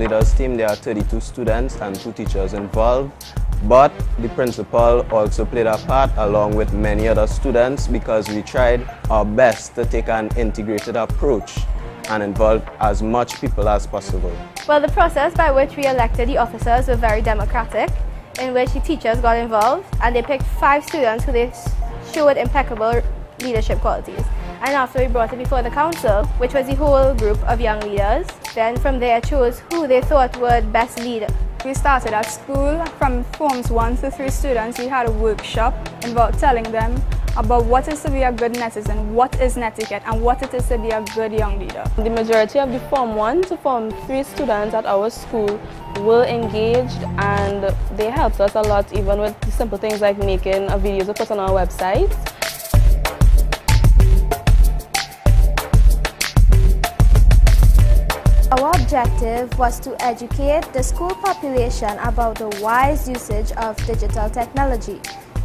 leaders team, there are 32 students and 2 teachers involved. But the principal also played a part along with many other students because we tried our best to take an integrated approach and involve as much people as possible. Well, the process by which we elected the officers was very democratic, in which the teachers got involved and they picked 5 students who they showed impeccable leadership qualities. And after we brought it before the council, which was the whole group of young leaders, then from there chose who they thought would best lead. We started at school. From forms 1 to 3 students, we had a workshop about telling them about what is to be a good netizen, what is netiquette, and what it is to be a good young leader. The majority of the Form 1 to Form 3 students at our school were engaged, and they helped us a lot, even with the simple things like making a video to put on our website. Our objective was to educate the school population about the wise usage of digital technology.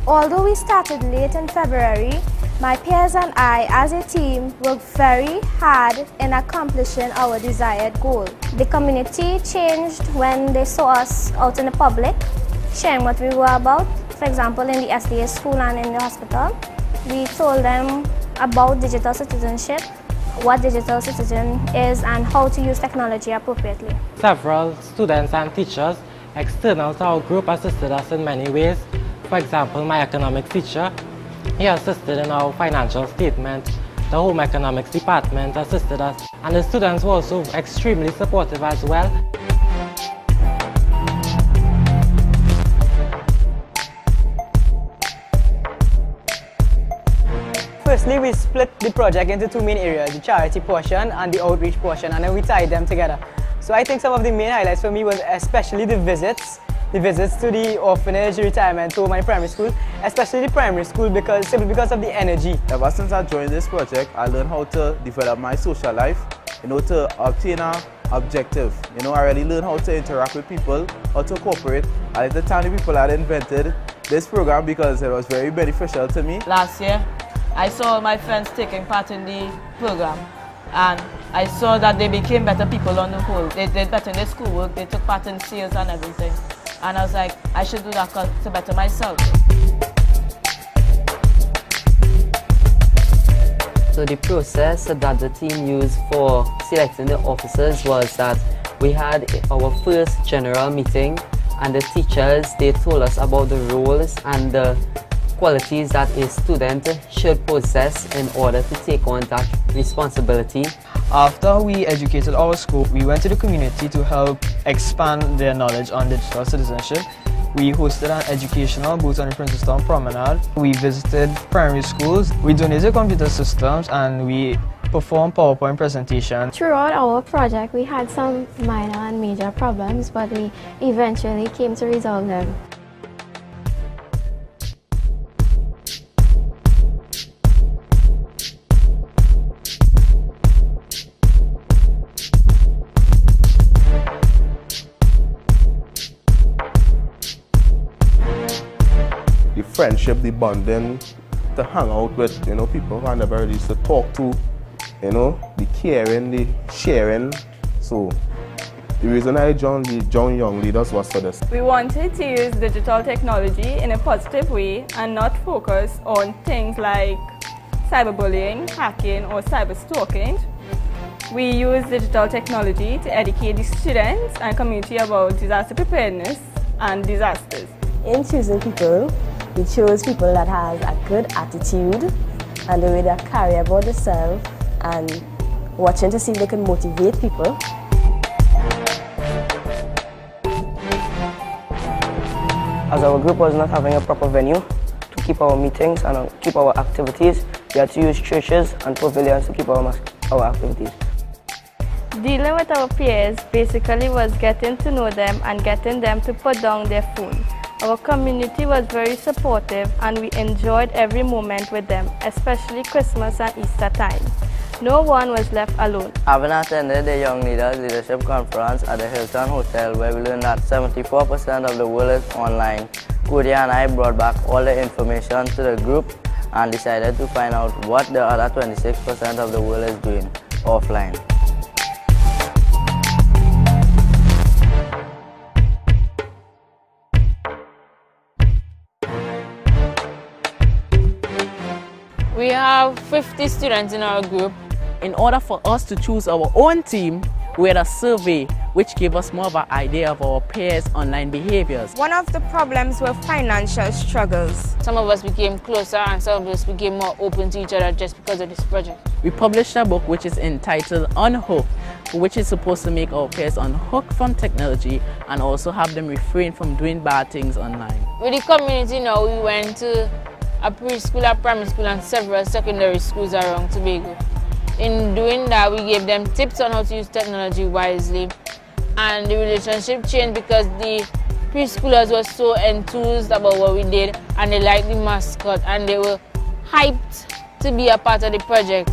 Although we started late in February, my peers and I as a team worked very hard in accomplishing our desired goal. The community changed when they saw us out in the public, sharing what we were about. For example, in the SDA school and in the hospital, we told them about digital citizenship, what digital citizen is and how to use technology appropriately. Several students and teachers external to our group assisted us in many ways. For example, my economics teacher, he assisted in our financial statement. The home economics department assisted us, and the students were also extremely supportive as well. Firstly, we split the project into 2 main areas, the charity portion and the outreach portion, and then we tied them together. So I think some of the main highlights for me was especially the visits to the orphanage, the retirement home and primary school, especially the primary school simply because of the energy. Ever since I joined this project, I learned how to develop my social life, to obtain an objective. I really learned how to interact with people, how to cooperate. And at the time, the people had invented this program because it was very beneficial to me. Last year, I saw my friends taking part in the program, and I saw that they became better people on the whole. They did better in their schoolwork, they took part in sales and everything. And I was like, I should do that to better myself. So the process that the team used for selecting the officers was that we had our first general meeting, and the teachers, they told us about the roles and the qualities that a student should possess in order to take on that responsibility. After we educated our school, we went to the community to help expand their knowledge on digital citizenship. We hosted an educational booth on the Princeton Promenade. We visited primary schools. We donated computer systems and we performed PowerPoint presentations. Throughout our project, we had some minor and major problems, but we eventually came to resolve them. The friendship, the bonding, to hang out with, people who I never really used to talk to, the caring, the sharing. So the reason I joined Young Leaders was for this. We wanted to use digital technology in a positive way and not focus on things like cyberbullying, hacking, or cyber stalking. We use digital technology to educate the students and community about disaster preparedness and disasters. In choosing people, we chose people that has a good attitude and the way they carry about themselves, and watching to see if they can motivate people. As our group was not having a proper venue to keep our meetings and keep our activities, we had to use churches and pavilions to keep our activities. Dealing with our peers basically was getting to know them and getting them to put down their phone. Our community was very supportive and we enjoyed every moment with them, especially Christmas and Easter time. No one was left alone. Having attended the Young Leaders Leadership Conference at the Hilton Hotel, where we learned that 74% of the world is online, Kodia and I brought back all the information to the group and decided to find out what the other 26% of the world is doing offline. have 50 students in our group. In order for us to choose our own team, we had a survey which gave us more of an idea of our peers' online behaviors. One of the problems were financial struggles. Some of us became closer and some of us became more open to each other just because of this project. We published a book which is entitled Unhook, which is supposed to make our peers unhook from technology and also have them refrain from doing bad things online. With the community now, we went to a preschool, a primary school and several secondary schools around Tobago. In doing that, we gave them tips on how to use technology wisely, and the relationship changed because the preschoolers were so enthused about what we did and they liked the mascot and they were hyped to be a part of the project.